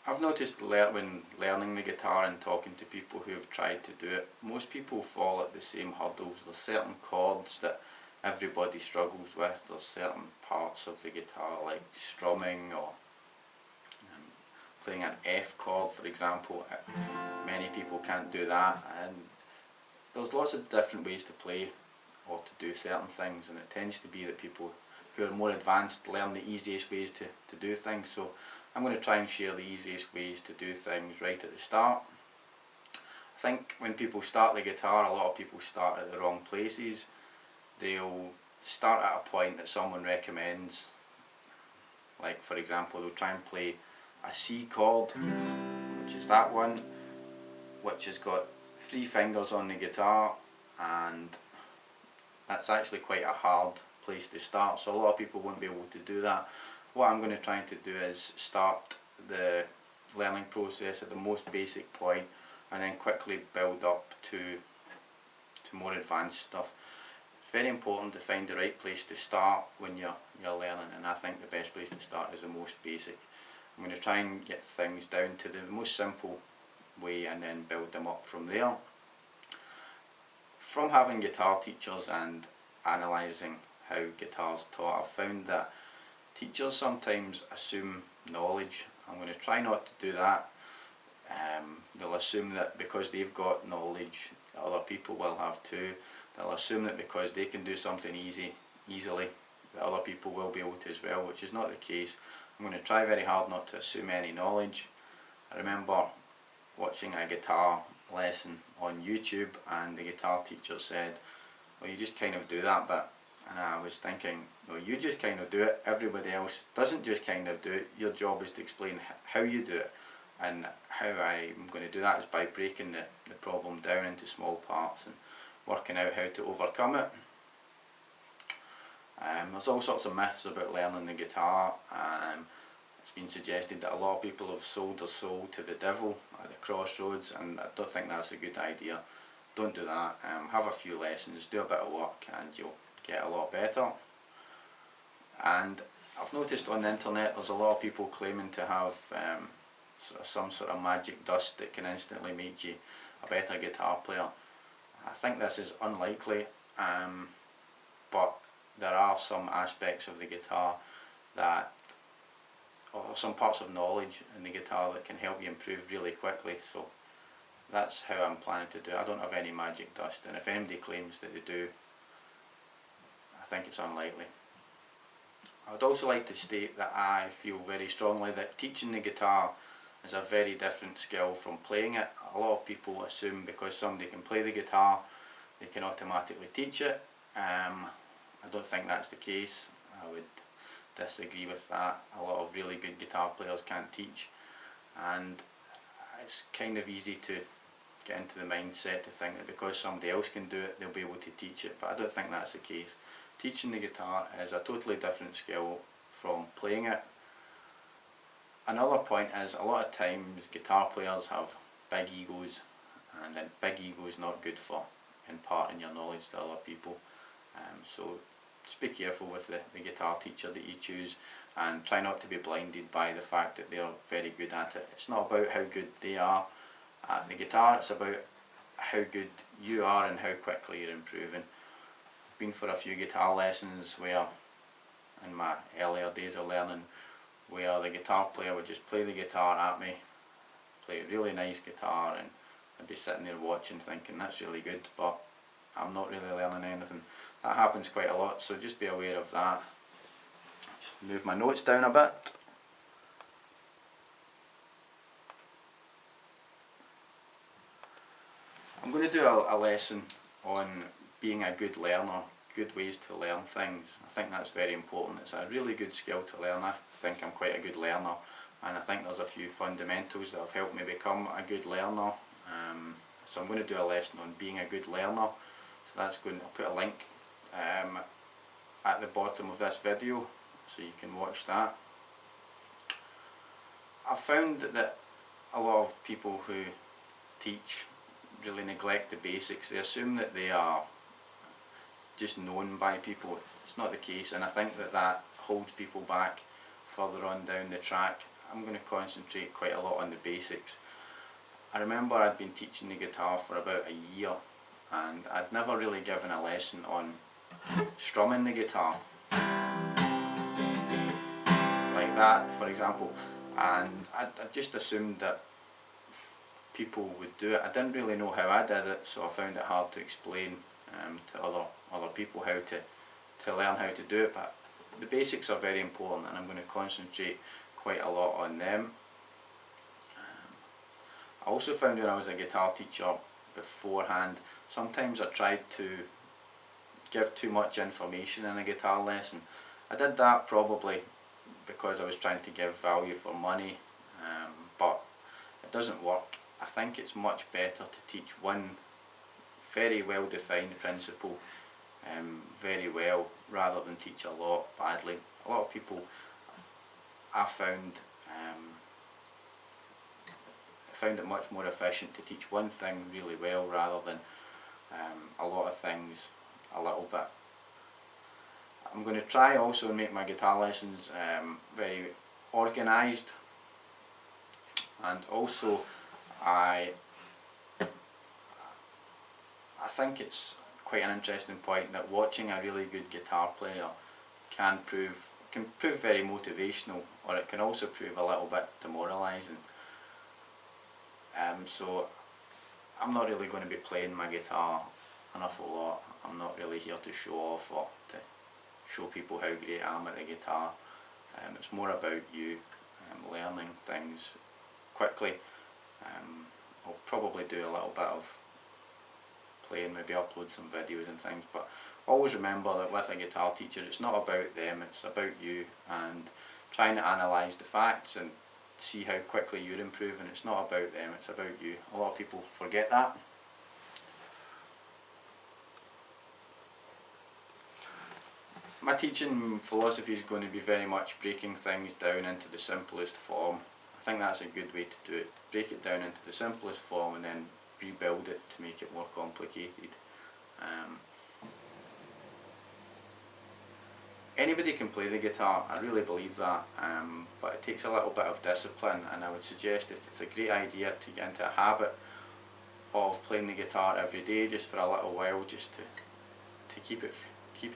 I've noticed when learning the guitar and talking to people who have tried to do it, most people fall at the same hurdles. There's certain chords that everybody struggles with. There's certain parts of the guitar like strumming or playing an F chord, for example. Many people can't do that, and there's lots of different ways to play or to do certain things, and it tends to be that people who are more advanced learn the easiest ways to do things. So I'm going to try and share the easiest ways to do things right at the start. I think when people start the guitar, a lot of people start at the wrong places. They'll start at a point that someone recommends, like for example they'll try and play a C chord, which is that one, which has got 3 fingers on the guitar, and that's actually quite a hard place to start, so a lot of people won't be able to do that. What I'm going to try to do is start the learning process at the most basic point and then quickly build up to more advanced stuff. It's very important to find the right place to start when you're learning, and I think the best place to start is the most basic. I'm going to try and get things down to the most simple way and then build them up from there. From having guitar teachers and analysing how guitar's taught, I've found that teachers sometimes assume knowledge. I'm going to try not to do that. They'll assume that because they've got knowledge, other people will have too. They'll assume that because they can do something easily, that other people will be able to as well, which is not the case. I'm going to try very hard not to assume any knowledge. I remember watching a guitar lesson on YouTube, and the guitar teacher said, well, you just kind of do that bit. And I was thinking, well, you just kind of do it, everybody else doesn't just kind of do it. Your job is to explain how you do it, and how I'm going to do that is by breaking the problem down into small parts and working out how to overcome it. There's all sorts of myths about learning the guitar. It's been suggested that a lot of people have sold their soul to the devil at the crossroads, and I don't think that's a good idea. Don't do that. Have a few lessons, do a bit of work, and you'll get a lot better. And I've noticed on the internet there's a lot of people claiming to have some sort of magic dust that can instantly make you a better guitar player. I think this is unlikely, but there are some aspects of the guitar that, or some parts of knowledge in the guitar that can help you improve really quickly. So that's how I'm planning to do it. I don't have any magic dust, and if anybody claims that they do, I think it's unlikely. I would also like to state that I feel very strongly that teaching the guitar is a very different skill from playing it. A lot of people assume because somebody can play the guitar, they can automatically teach it. I don't think that's the case. I would disagree with that. A lot of really good guitar players can't teach, and it's kind of easy to get into the mindset to think that because somebody else can do it, they'll be able to teach it, but I don't think that's the case. Teaching the guitar is a totally different skill from playing it. Another point is, a lot of times guitar players have big egos, and then big ego is not good for imparting your knowledge to other people. So just be careful with the guitar teacher that you choose, and try not to be blinded by the fact that they're very good at it. It's not about how good they are at the guitar, it's about how good you are and how quickly you're improving. I've been for a few guitar lessons where, in my earlier days of learning, where the guitar player would just play the guitar at me, play a really nice guitar, and I'd be sitting there watching thinking that's really good, but I'm not really learning anything. That happens quite a lot, so just be aware of that. Just move my notes down a bit. I'm going to do a lesson on being a good learner, good ways to learn things. I think that's very important. It's a really good skill to learn. I think I'm quite a good learner, and I think there's a few fundamentals that have helped me become a good learner. So I'm going to do a lesson on being a good learner. So that's going, I'll put a link at the bottom of this video so you can watch that. I've found that a lot of people who teach really neglect the basics. They assume that they are just known by people. It's not the case, and I think that holds people back further on down the track. I'm going to concentrate quite a lot on the basics. I remember I'd been teaching the guitar for about a year, and I'd never really given a lesson on strumming the guitar like that, for example, and I just assumed that people would do it. I didn't really know how I did it, so I found it hard to explain to other people how to learn how to do it. But the basics are very important, and I'm going to concentrate quite a lot on them. I also found when I was a guitar teacher beforehand, sometimes I tried to give too much information in a guitar lesson. I did that probably because I was trying to give value for money, but it doesn't work. I think it's much better to teach one very well defined principle very well, rather than teach a lot badly. A lot of people, I found it much more efficient to teach one thing really well rather than a lot of things a little bit. I'm going to try also and make my guitar lessons very organised, and also I think it's quite an interesting point that watching a really good guitar player can prove very motivational, or it can also prove a little bit demoralising. So I'm not really going to be playing my guitar an awful lot. I'm not really here to show off or to show people how great I am at the guitar. It's more about you learning things quickly. I'll probably do a little bit of playing, maybe upload some videos and things, but always remember that with a guitar teacher, it's not about them, it's about you, and trying to analyse the facts and see how quickly you're improving. It's not about them, it's about you. A lot of people forget that. My teaching philosophy is going to be very much breaking things down into the simplest form. I think that's a good way to do it. Break it down into the simplest form and then rebuild it to make it more complicated. Anybody can play the guitar, I really believe that, but it takes a little bit of discipline, and I would suggest that it's a great idea to get into a habit of playing the guitar every day, just for a little while, just to keep it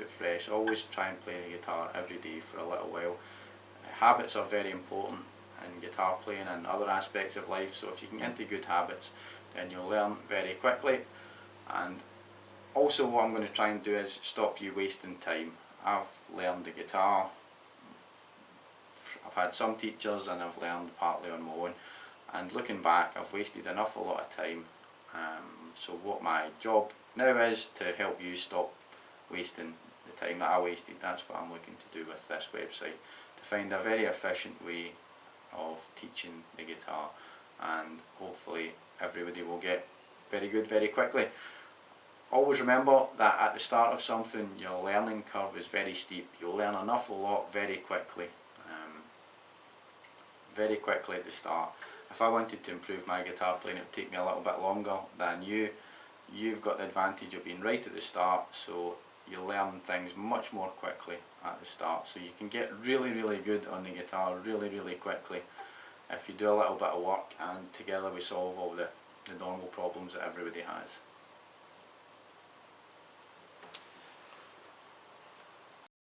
fresh. Always try and play the guitar every day for a little while. Habits are very important in guitar playing and other aspects of life, so if you can get into good habits, then you'll learn very quickly. And also what I'm going to try and do is stop you wasting time. I've learned the guitar, I've had some teachers, and I've learned partly on my own, and looking back I've wasted an awful lot of time. So what my job now is to help you stop wasting the time that I wasted. That's what I'm looking to do with this website, to find a very efficient way of teaching the guitar, and hopefully everybody will get very good very quickly. Always remember that at the start of something, your learning curve is very steep. You'll learn an awful lot very quickly at the start. If I wanted to improve my guitar playing, it would take me a little bit longer than you. You've got the advantage of being right at the start, so you'll learn things much more quickly at the start. So you can get really, really good on the guitar really, really quickly if you do a little bit of work, and together we solve all the normal problems that everybody has.